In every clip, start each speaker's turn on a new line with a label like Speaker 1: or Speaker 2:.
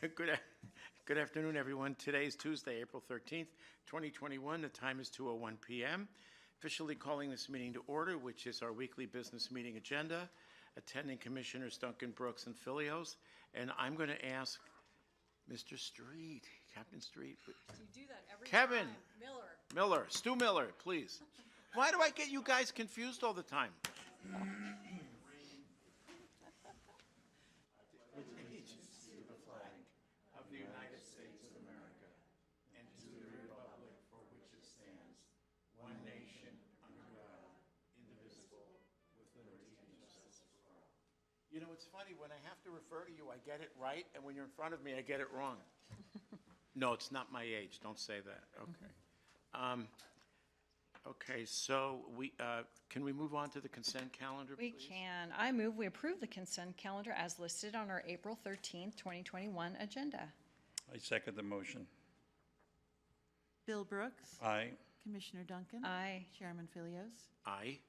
Speaker 1: Good, good afternoon, everyone. Today is Tuesday, April 13th, 2021. The time is 2:01 p.m. Officially calling this meeting to order, which is our weekly business meeting agenda. Attending Commissioners Duncan, Brooks, and Filios. And I'm going to ask Mr. Street, Captain Street.
Speaker 2: You do that every
Speaker 1: Kevin.
Speaker 2: time.
Speaker 1: Miller, Stu Miller, please. Why do I get you guys confused all the time? Allegiance to the flag of the United States of America and to the republic for which it stands, one nation, under God, indivisible, with liberty and justice for all. You know, it's funny, when I have to refer to you, I get it right, and when you're in front of me, I get it wrong. No, it's not my age. Don't say that. Okay. Okay, so can we move on to the consent calendar,
Speaker 2: We
Speaker 1: please?
Speaker 2: can. I move we approve the consent calendar as listed on our April 13th, 2021 agenda.
Speaker 3: I second the motion.
Speaker 4: Bill Brooks.
Speaker 3: Aye.
Speaker 4: Commissioner Duncan.
Speaker 2: Aye.
Speaker 4: Chairman Filios.
Speaker 1: Aye.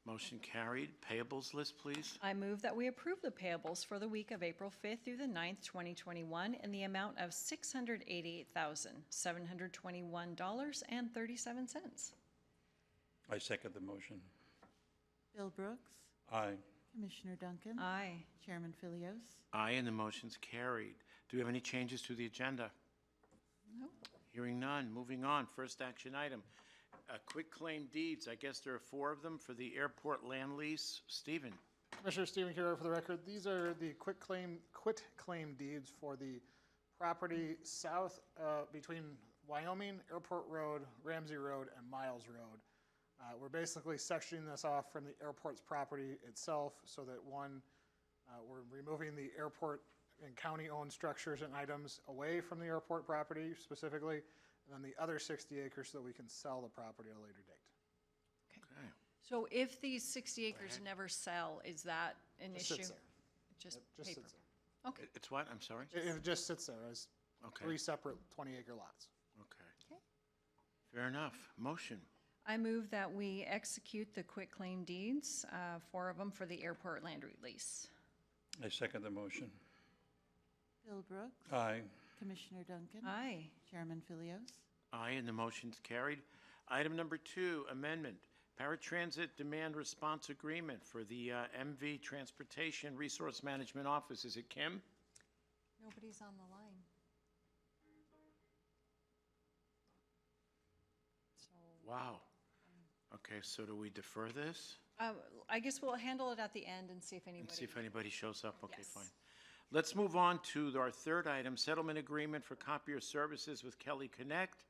Speaker 1: Motion carried. Payables list, please.
Speaker 2: I move that we approve the payables for the week of April 5th through the 9th, 2021 in the amount of $688,721.37.
Speaker 3: I second the motion.
Speaker 4: Bill Brooks.
Speaker 3: Aye.
Speaker 4: Commissioner Duncan.
Speaker 2: Aye.
Speaker 4: Chairman Filios.
Speaker 1: Aye, and the motion's carried. Do we have any changes to the agenda?
Speaker 2: No.
Speaker 1: Hearing none. Moving on. First action item. Quick claim deeds. I guess there are 4 of them for the airport land lease. Stephen.
Speaker 5: Commissioner Stephen Carroll for the record. These are the quit claim deeds for the property south between Wyoming, Airport Road, Ramsey Road, and Miles Road. We're basically sectioning this off from the airport's property itself so that we're removing the airport and county-owned structures and items away from the airport property specifically, and then the other 60 acres so that we can sell the property at a later date.
Speaker 1: Okay.
Speaker 2: So if these 60 acres never sell, is that an
Speaker 5: It
Speaker 2: issue?
Speaker 5: sits there.
Speaker 2: Just
Speaker 5: It just
Speaker 2: paper.
Speaker 5: sits there.
Speaker 2: Okay.
Speaker 1: It's what? I'm sorry?
Speaker 5: It just sits there as
Speaker 1: Okay.
Speaker 5: 3 separate 20-acre lots.
Speaker 1: Okay.
Speaker 2: Okay.
Speaker 1: Fair enough. Motion.
Speaker 2: I move that we execute the quit claim deeds, 4 of them for the airport land release.
Speaker 3: I second the motion.
Speaker 4: Bill Brooks.
Speaker 3: Aye.
Speaker 4: Commissioner Duncan.
Speaker 2: Aye.
Speaker 4: Chairman Filios.
Speaker 1: Aye, and the motion's carried. Item number 2, amendment. Paratransit Demand Response Agreement for the MV Transportation Resource Management Office. Is it Kim?
Speaker 2: Nobody's on the line. So,
Speaker 1: Wow. Okay, so do we defer this?
Speaker 2: I guess we'll handle it at the end and see if anybody.
Speaker 1: And see if anybody shows up? Okay,
Speaker 2: Yes.
Speaker 1: fine. Let's move on to our third item, settlement agreement for copier services with Kelly Connect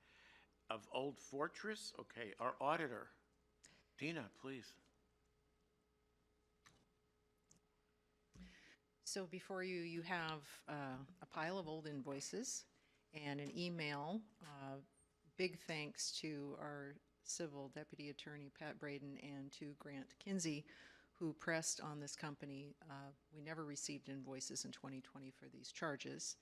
Speaker 1: of Old Fortress. Okay, our auditor. Dena, please.
Speaker 6: So before you, you have a pile of old invoices and an email. Big thanks to our Civil Deputy Attorney Pat Braden and to Grant Kinsey, who pressed on this company. We never received invoices in 2020 for these charges.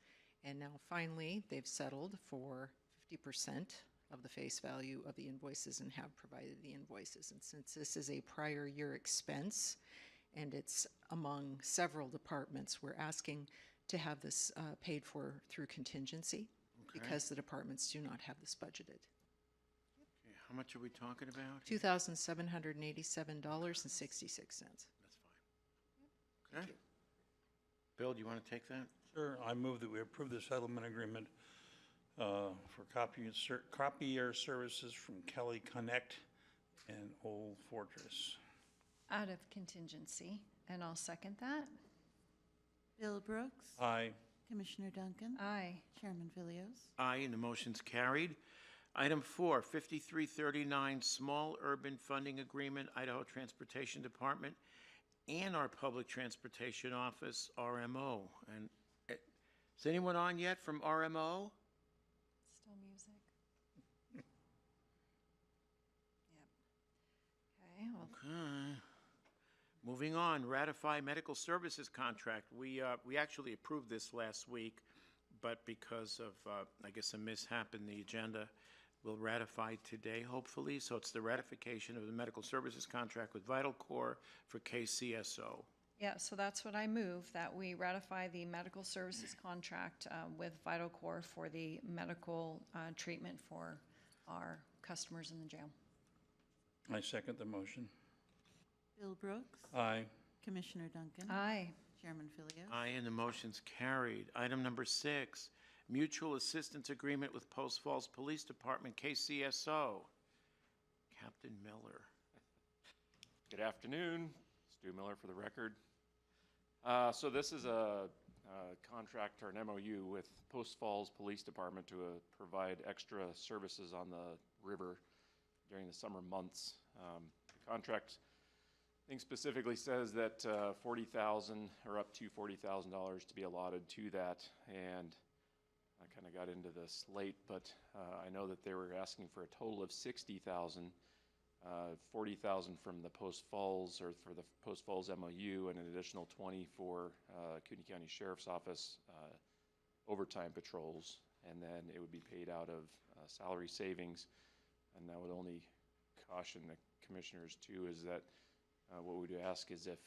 Speaker 6: And now finally, they've settled for 50% of the face value of the invoices and have provided the invoices. And since this is a prior year expense and it's among several departments, we're asking to have this paid for through contingency because the departments do not have this budgeted.
Speaker 1: Okay, how much are we talking about?
Speaker 6: $2,787.66.
Speaker 1: That's fine. Okay. Bill, do you want to take that?
Speaker 3: Sure. I move that we approve the settlement agreement for copier services from Kelly Connect and Old Fortress.
Speaker 2: Out of contingency, and I'll second that.
Speaker 4: Bill Brooks.
Speaker 3: Aye.
Speaker 4: Commissioner Duncan.
Speaker 2: Aye.
Speaker 4: Chairman Filios.
Speaker 1: Aye, and the motion's carried. Item 4, 5339 Small Urban Funding Agreement, Idaho Transportation Department, and our Public Transportation Office, RMO. And is anyone on yet from RMO?
Speaker 2: Still music? Yep. Okay, well,
Speaker 1: Okay. Moving on, ratify medical services contract. We actually approved this last week, but because of, I guess, a mishap in the agenda, we'll ratify today, hopefully. So it's the ratification of the medical services contract with Vital Corps for KCSO.
Speaker 2: Yeah, so that's what I move, that we ratify the medical services contract with Vital Core for the medical treatment for our customers in the jail.
Speaker 3: I second the motion.
Speaker 4: Bill Brooks.
Speaker 3: Aye.
Speaker 4: Commissioner Duncan.
Speaker 2: Aye.
Speaker 4: Chairman Philios.
Speaker 1: Aye, and the motion's carried. Item number 6, mutual assistance agreement with Post Falls Police Department, KCSO. Captain Miller.
Speaker 7: Good afternoon. Stu Miller for the record. So this is a contract or an MOU with Post Falls Police Department to provide extra services on the river during the summer months. The contract, I think, specifically says that 40,000 or up to $40,000 to be allotted to that, and I kind of got into this late, but I know that they were asking for a total of 60,000. 40,000 from the Post Falls, or for the Post Falls MOU, and an additional 20 for Kootenai County Sheriff's Office overtime patrols, and then it would be paid out of salary savings. And I would only caution the commissioners too is that what we would ask is if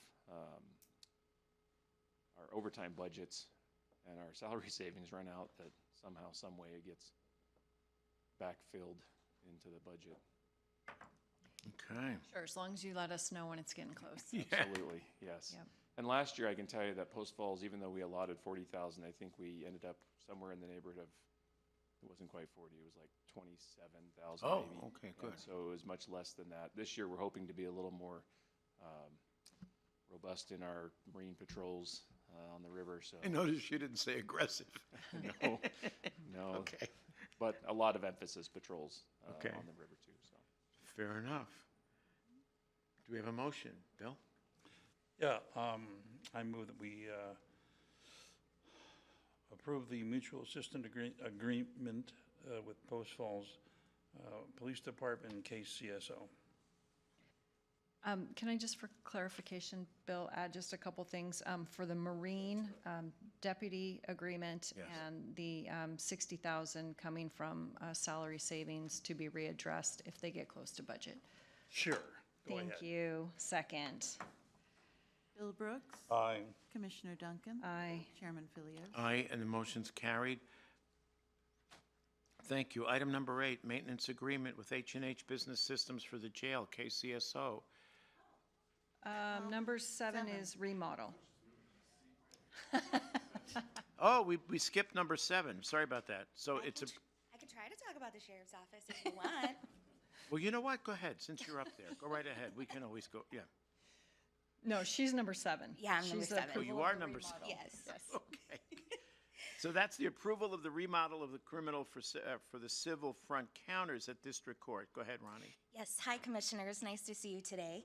Speaker 7: our overtime budgets and our salary savings run out, that somehow, some way it gets backfilled into the budget.
Speaker 1: Okay.
Speaker 2: Sure, as long as you let us know when it's getting close.
Speaker 7: Absolutely, yes.
Speaker 2: Yep.
Speaker 7: And last year, I can tell you that Post Falls, even though we allotted 40,000, I think we ended up somewhere in the neighborhood of, it wasn't quite 40, it was like 27,000
Speaker 1: Oh,
Speaker 7: maybe.
Speaker 1: okay,
Speaker 7: And
Speaker 1: good.
Speaker 7: so it was much less than that. This year, we're hoping to be a little more robust in our marine patrols on the river, so.
Speaker 1: I noticed you didn't say aggressive.
Speaker 7: No, no.
Speaker 1: Okay.
Speaker 7: But a lot of emphasis patrols
Speaker 1: Okay.
Speaker 7: on the river too, so.
Speaker 1: Fair enough. Do we have a motion? Bill?
Speaker 3: Yeah, I move that we approve the mutual assistance agreement with Post Falls Police Department and KCSO.
Speaker 2: Can I just, for clarification, Bill, add just a couple things? For the Marine deputy agreement
Speaker 1: Yes.
Speaker 2: and the 60,000 coming from salary savings to be readdressed if they get close to budget.
Speaker 3: Sure. Go ahead.
Speaker 2: Thank you. Second.
Speaker 4: Bill Brooks.
Speaker 3: Aye.
Speaker 4: Commissioner Duncan.
Speaker 2: Aye.
Speaker 4: Chairman Philios.
Speaker 1: Aye, and the motion's carried. Thank you. Item number 8, maintenance agreement with H&H Business Systems for the jail, KCSO.
Speaker 2: Number 7 is remodel.
Speaker 1: Oh, we skipped number 7. Sorry about that. So it's a,
Speaker 8: I could try to talk about the sheriff's office if you want.
Speaker 1: well, you know what? Go ahead, since you're up there. Go right ahead. We can always go, yeah.
Speaker 2: No, she's number 7.
Speaker 8: Yeah, I'm number
Speaker 2: She's the
Speaker 8: 7.
Speaker 1: Oh,
Speaker 2: approval
Speaker 1: you
Speaker 2: of
Speaker 1: are
Speaker 2: the
Speaker 1: number
Speaker 2: remodel.
Speaker 8: Yes.
Speaker 2: Yes.
Speaker 1: Okay. So that's the approval of the remodel of the criminal for the civil front counters at District Court. Go ahead, Ronnie.
Speaker 8: Yes, hi Commissioners, nice to see you today.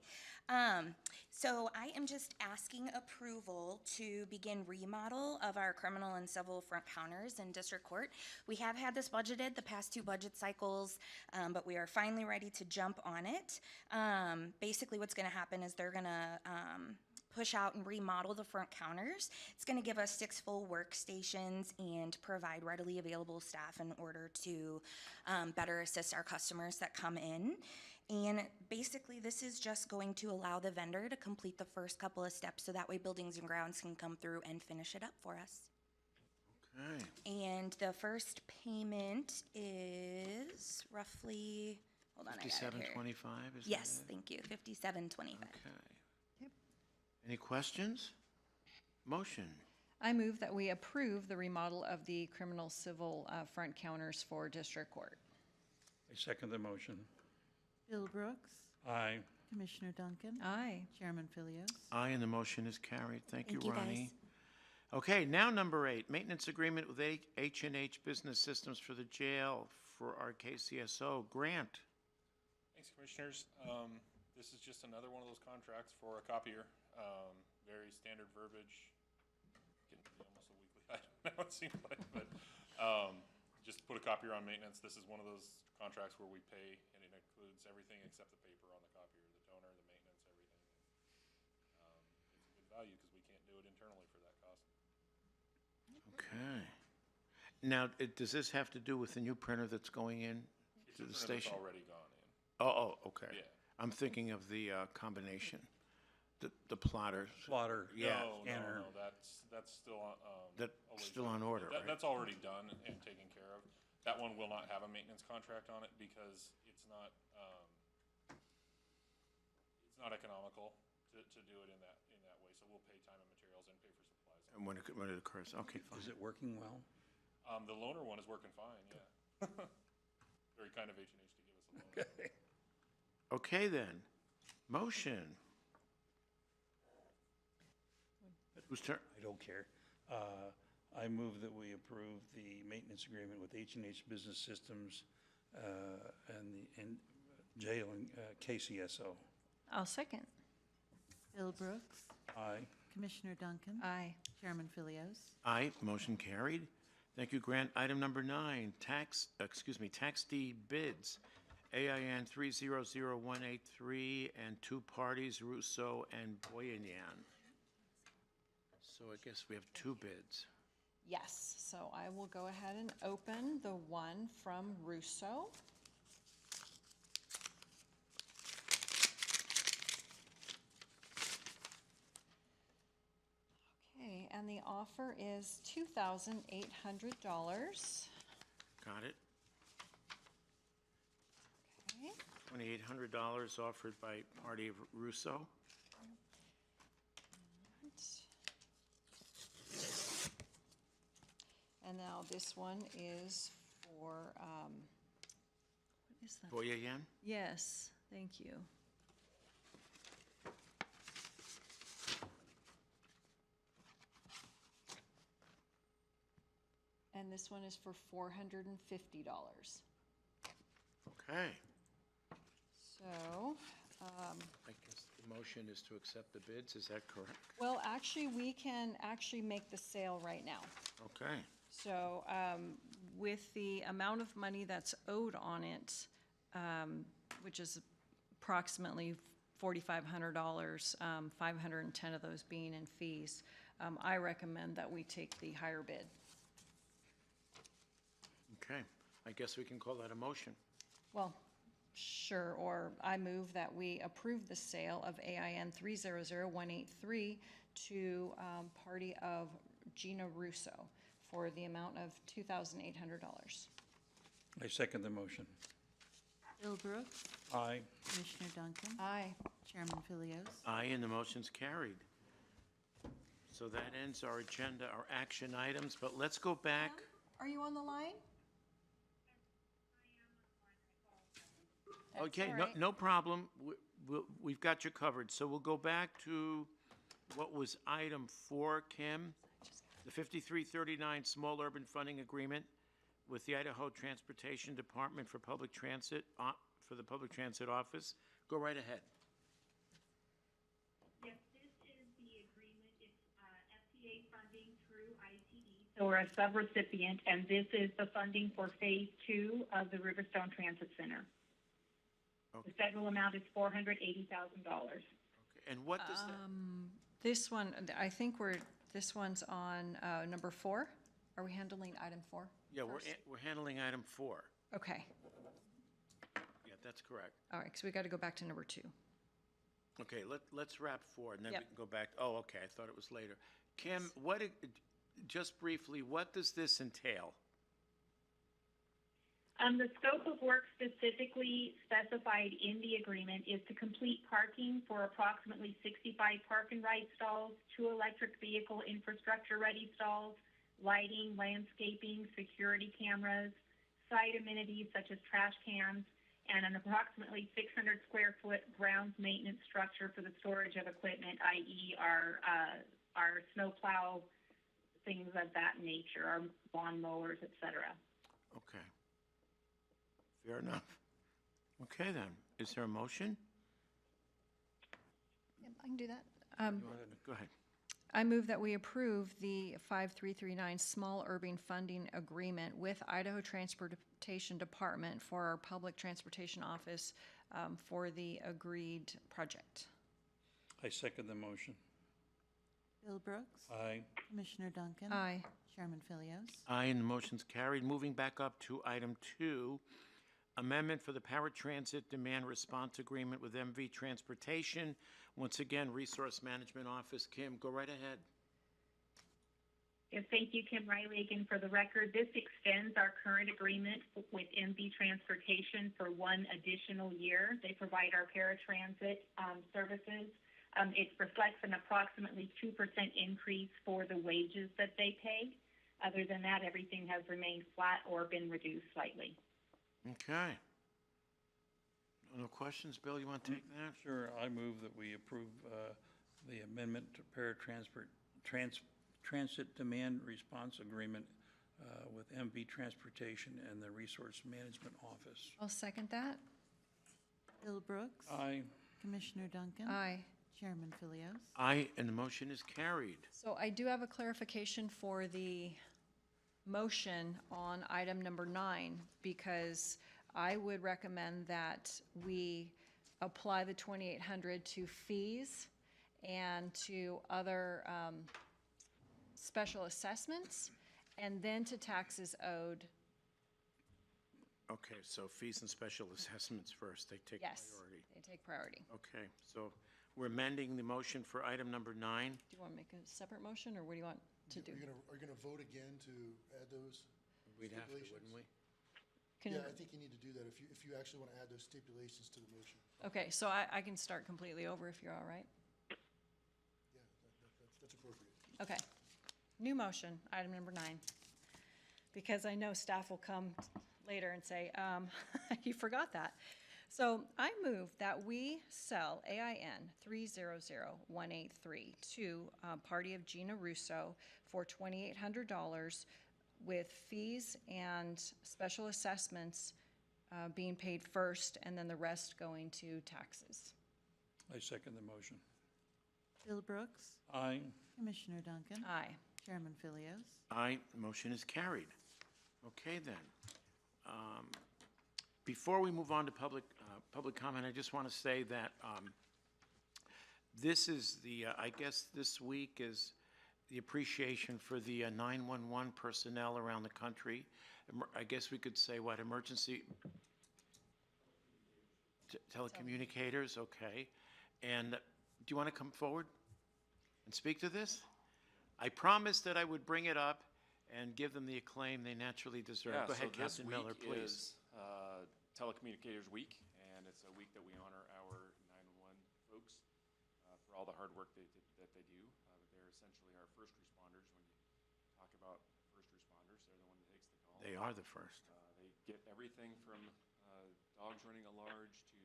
Speaker 8: So I am just asking approval to begin remodel of our criminal and civil front counters in District Court. We have had this budgeted the past 2 budget cycles, but we are finally ready to jump on it. Basically what's gonna happen is they're gonna push out and remodel the front counters. It's going to give us 6 full workstations and provide readily available staff in order to better assist our customers that come in. And basically this is just going to allow the vendor to complete the first couple of steps so that way Buildings and Grounds can come through and finish it up for us.
Speaker 1: Okay.
Speaker 8: And the first payment is roughly, hold on, I got it here.
Speaker 1: $57.25, is that
Speaker 8: Yes,
Speaker 1: it?
Speaker 8: thank you, $57.25.
Speaker 1: Okay. Any questions? Motion.
Speaker 2: I move that we approve the remodel of the criminal civil front counters for District Court.
Speaker 3: I second the motion.
Speaker 4: Bill Brooks.
Speaker 3: Aye.
Speaker 4: Commissioner Duncan.
Speaker 2: Aye.
Speaker 4: Chairman Philios.
Speaker 1: Aye, and the motion is carried. Thank you,
Speaker 8: Thank you, guys.
Speaker 1: Ronnie. Okay, now number 8, maintenance agreement with H&H Business Systems for the jail for our KCSO grant.
Speaker 9: Thanks, Commissioners. This is just another one of those contracts for a copier. Very standard verbiage. Getting to be almost a weekly item now, it seems like, but just put a copier on maintenance. This is one of those contracts where we pay, and it includes everything except the paper on the copier, the toner, the maintenance, everything. It's a good value because we can't do it internally for that cost.
Speaker 1: Okay. Now, does this have to do with the new printer that's going in
Speaker 9: It's
Speaker 1: to
Speaker 9: a
Speaker 1: the
Speaker 9: printer that's
Speaker 1: station?
Speaker 9: already gone in.
Speaker 1: Oh, okay.
Speaker 9: Yeah.
Speaker 1: I'm thinking of the combination.
Speaker 10: the plotter.
Speaker 3: plotter.
Speaker 10: Yeah.
Speaker 3: Scanner.
Speaker 9: No, that's still on,
Speaker 10: That's
Speaker 9: a ways
Speaker 10: still on
Speaker 9: out.
Speaker 10: order, right?
Speaker 9: That's already done and taken care of. That one will not have a maintenance contract on it because it's not economical to do it in that way. So we'll pay time and materials and pay for supplies.
Speaker 10: And when it occurs, okay, fine.
Speaker 3: Is it working well?
Speaker 9: The loaner one is working fine, yeah. Very kind of H&H to give us a loaner.
Speaker 10: Okay, then. Motion. Whose turn?
Speaker 3: I don't care. I move that we approve the maintenance agreement with H&H Business Systems and jail and KCSO.
Speaker 2: I'll second.
Speaker 4: Bill Brooks,
Speaker 3: Aye.
Speaker 4: Commissioner Duncan,
Speaker 2: Aye.
Speaker 4: Chairman Philios.
Speaker 10: Aye, motion carried. Thank you, Grant. Item number 9, tax deed bids. AIN 300183 and 2 parties, Russo and Boyanan. So I guess we have 2 bids.
Speaker 2: Yes, so I will go ahead and open the one from Russo. Okay, and the offer is $2,800.
Speaker 10: Got it?
Speaker 2: Okay.
Speaker 10: $2,800 offered by party of Russo.
Speaker 2: And now this one is for, what is that?
Speaker 10: Boyanan?
Speaker 2: Yes, thank you. And this one is for $450.
Speaker 10: Okay.
Speaker 2: So,
Speaker 10: I guess the motion is to accept the bids, is that correct?
Speaker 2: well, actually, we can actually make the sale right now.
Speaker 10: Okay.
Speaker 2: So, with the amount of money that's owed on it, which is approximately $4,500, 510 of those being in fees, I recommend that we take the higher bid.
Speaker 10: Okay. I guess we can call that a motion.
Speaker 2: Well, sure, or I move that we approve the sale of AIN 300183 to party of Gina Russo for the amount of $2,800.
Speaker 3: I second the motion.
Speaker 4: Bill Brooks,
Speaker 3: Aye.
Speaker 4: Commissioner Duncan,
Speaker 2: Aye.
Speaker 4: Chairman Philios.
Speaker 10: Aye, and the motion's carried. So that ends our agenda, our action items, but let's go back.
Speaker 2: Are you on the line? That's
Speaker 10: Okay,
Speaker 2: all
Speaker 10: no,
Speaker 2: right.
Speaker 10: no problem. We've got you covered. So we'll go back to what was item 4, Kim. The 5339 Small Urban Funding Agreement with the Idaho Transportation Department for Public Transit, for the Public Transit Office. Go right ahead.
Speaker 11: Yes, this is the agreement. It's FTA funding through ITD. So we're a subrecipient, and this is the funding for Phase 2 of the Riverstone Transit Center.
Speaker 10: Okay.
Speaker 11: The federal amount is $480,000.
Speaker 10: Okay. And what does that?
Speaker 2: This one, I think this one's on number 4. Are we handling item 4?
Speaker 10: Yeah,
Speaker 2: first?
Speaker 10: we're handling item 4.
Speaker 2: Okay,
Speaker 10: Yeah, that's correct.
Speaker 2: all right, so we got to go back to number 2.
Speaker 10: Okay, let's wrap 4, and then
Speaker 2: Yep.
Speaker 10: we can go back. Oh, okay, I thought it was later. Kim, just briefly, what does this entail?
Speaker 11: The scope of work specifically specified in the agreement is to complete parking for approximately 65 park and ride stalls, 2 electric vehicle infrastructure-ready stalls, lighting, landscaping, security cameras, site amenities such as trash cans, and an approximately 600 square foot grounds maintenance structure for the storage of equipment, i.e. our snowplow, things of that nature, our lawn mowers, et cetera.
Speaker 10: Okay. Fair enough. Okay, then. Is there a motion?
Speaker 2: Yep, I can do that.
Speaker 10: Go ahead.
Speaker 2: I move that we approve the 5339 Small Urban Funding Agreement with Idaho Transportation Department for our Public Transportation Office for the agreed project.
Speaker 3: I second the motion.
Speaker 4: Bill Brooks,
Speaker 3: Aye.
Speaker 4: Commissioner Duncan.
Speaker 2: Aye.
Speaker 4: Chairman Philios.
Speaker 10: Aye, and the motion's carried. Moving back up to item 2, amendment for the paratransit demand response agreement with MV Transportation. Once again, Resource Management Office. Kim, go right ahead.
Speaker 11: Yes, thank you, Kim Riley, again for the record. This extends our current agreement with MV Transportation for one additional year. They provide our paratransit services. It reflects an approximately 2% increase for the wages that they pay. Other than that, everything has remained flat or been reduced slightly.
Speaker 10: Okay. No questions? Bill, you want to take that?
Speaker 3: Sure, I move that we approve the amendment to Transit Demand Response Agreement with MV Transportation and the Resource Management Office.
Speaker 2: I'll second that.
Speaker 4: Bill Brooks.
Speaker 3: Aye.
Speaker 4: Commissioner Duncan.
Speaker 2: Aye.
Speaker 4: Chairman Philios.
Speaker 10: Aye, and the motion is carried.
Speaker 2: So I do have a clarification for the motion on item number 9, because I would recommend that we apply the $2,800 to fees and to other special assessments, and then to taxes owed.
Speaker 10: Okay, so fees and special assessments first, they take
Speaker 2: Yes,
Speaker 10: priority.
Speaker 2: they take priority.
Speaker 10: Okay, so we're amending the motion for item number 9.
Speaker 2: Do you want to make a separate motion, or what do you want to do?
Speaker 12: Are you gonna vote again to add those?
Speaker 10: We'd have to,
Speaker 12: Stipulations?
Speaker 10: wouldn't we?
Speaker 2: Can-
Speaker 12: Yeah, I think you need to do that if you actually wanna add those stipulations to the motion.
Speaker 2: Okay, so I can start completely over if you're all right.
Speaker 12: Yeah, that's appropriate.
Speaker 2: Okay. New motion, item number 9. Because I know staff will come later and say, you forgot that. So I move that we sell AIN 300183 to Party of Gina Russo for $2,800 with fees and special assessments being paid first, and then the rest going to taxes.
Speaker 3: I second the motion.
Speaker 4: Bill Brooks.
Speaker 3: Aye.
Speaker 4: Commissioner Duncan.
Speaker 2: Aye.
Speaker 4: Chairman Philios.
Speaker 10: Aye, motion is carried. Okay, then. Before we move on to public comment, I just want to say that this is the, I guess this week is the appreciation for the 911 personnel around the country. I guess we could say, what, emergency telecommunicators, okay. And do you want to come forward and speak to this? I promised that I would bring it up and give them the acclaim they naturally deserve. Go ahead, Captain Miller, please.
Speaker 7: This week is Telecommunicators Week, and it's a week that we honor our 911 folks for all the hard work that they do. They're essentially our first responders. When you talk about first responders, they're the one that takes the call.
Speaker 10: They are the first.
Speaker 7: They get everything from dogs running a large to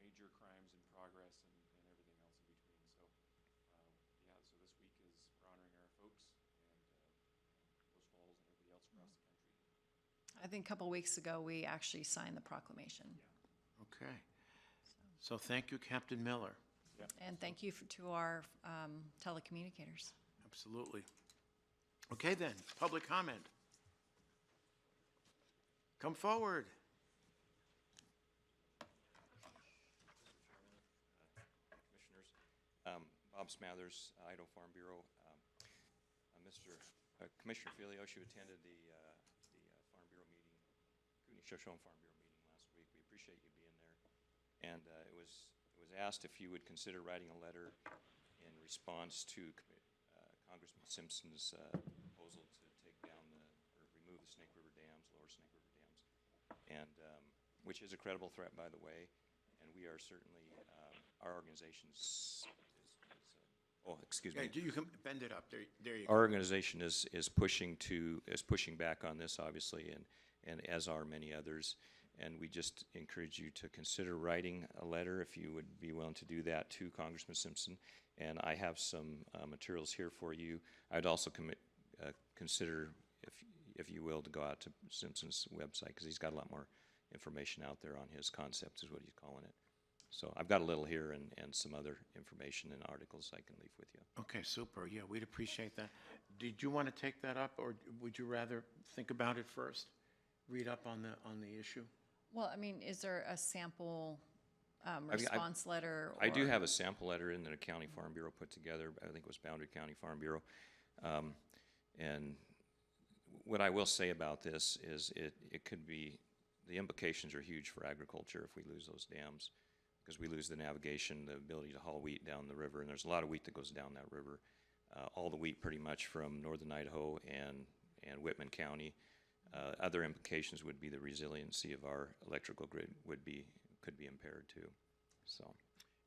Speaker 7: major crimes in progress and everything else in between. So, yeah, so this week is we're honoring our folks and Post Falls and everybody else across the country.
Speaker 2: I think a couple weeks ago, we actually signed the proclamation.
Speaker 10: Okay. So thank you, Captain Miller.
Speaker 2: And thank you to our telecommunicators.
Speaker 10: Absolutely. Okay, then, public comment. Come forward.
Speaker 13: Commissioners, Bob Smathers, Idaho Farm Bureau. Commissioner Philios, you attended the Farm Bureau meeting, Kootenai Shoshone Farm Bureau meeting last week. We appreciate you being there. And it was asked if you would consider writing a letter in response to Congressman Simpson's proposal to take down or remove the Snake River dams, lower Snake River dams, and which is a credible threat, by the way. And we are certainly, our organization's excuse me.
Speaker 10: You can bend it up. There you go.
Speaker 13: Our organization is pushing back on this, obviously, and as are many others. And we just encourage you to consider writing a letter, if you would be willing to do that, to Congressman Simpson. And I have some materials here for you. I'd also consider, if you will, to go out to Simpson's website, because he's got a lot more information out there on his concepts, is what he's calling it. So I've got a little here and some other information and articles I can leave with you.
Speaker 10: Okay, super. Yeah, we'd appreciate that. Did you want to take that up, or would you rather think about it first? Read up on the issue?
Speaker 2: Well, I mean, is there a sample response letter?
Speaker 13: I do have a sample letter in that a county farm bureau put together. I think it was Boundary County Farm Bureau. And what I will say about this is it could be, the implications are huge for agriculture if we lose those dams, because we lose the navigation, the ability to haul wheat down the river, and there's a lot of wheat that goes down that river. All the wheat pretty much from northern Idaho and Whitman County. Other implications would be the resiliency of our electrical grid could be impaired too. So.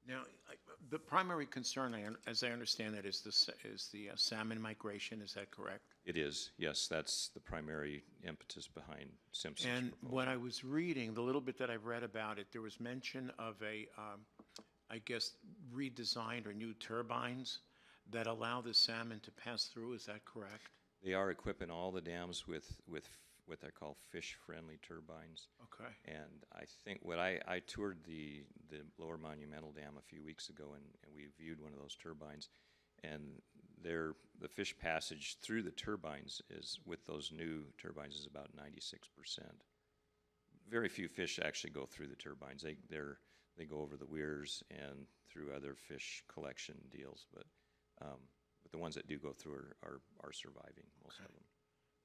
Speaker 10: Now, the primary concern, as I understand it, is the salmon migration. Is that correct?
Speaker 13: It is, yes. That's the primary impetus behind Simpson's
Speaker 10: And
Speaker 13: proposal.
Speaker 10: when I was reading, the little bit that I've read about it, there was mention of I guess, redesigned or new turbines that allow the salmon to pass through. Is that correct?
Speaker 13: They are equipping all the dams with what they call fish-friendly turbines.
Speaker 10: Okay.
Speaker 13: And I think I toured the Lower Monumental Dam a few weeks ago, and we viewed one of those turbines, and the fish passage through the turbines is, with those new turbines, is about 96%. Very few fish actually go through the turbines. They go over the weirs and through other fish collection deals, but the ones that do go through are surviving, most of them.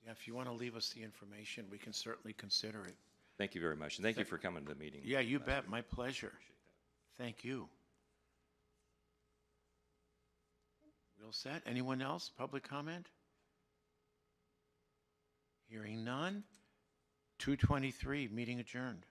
Speaker 10: Yeah, if you want to leave us the information, we can certainly consider it.
Speaker 13: Thank you very much, and thank you for coming to the meeting.
Speaker 10: Yeah, you bet. My pleasure. Thank you. We all set? Anyone else? Public comment? Hearing none. 2:23, meeting adjourned.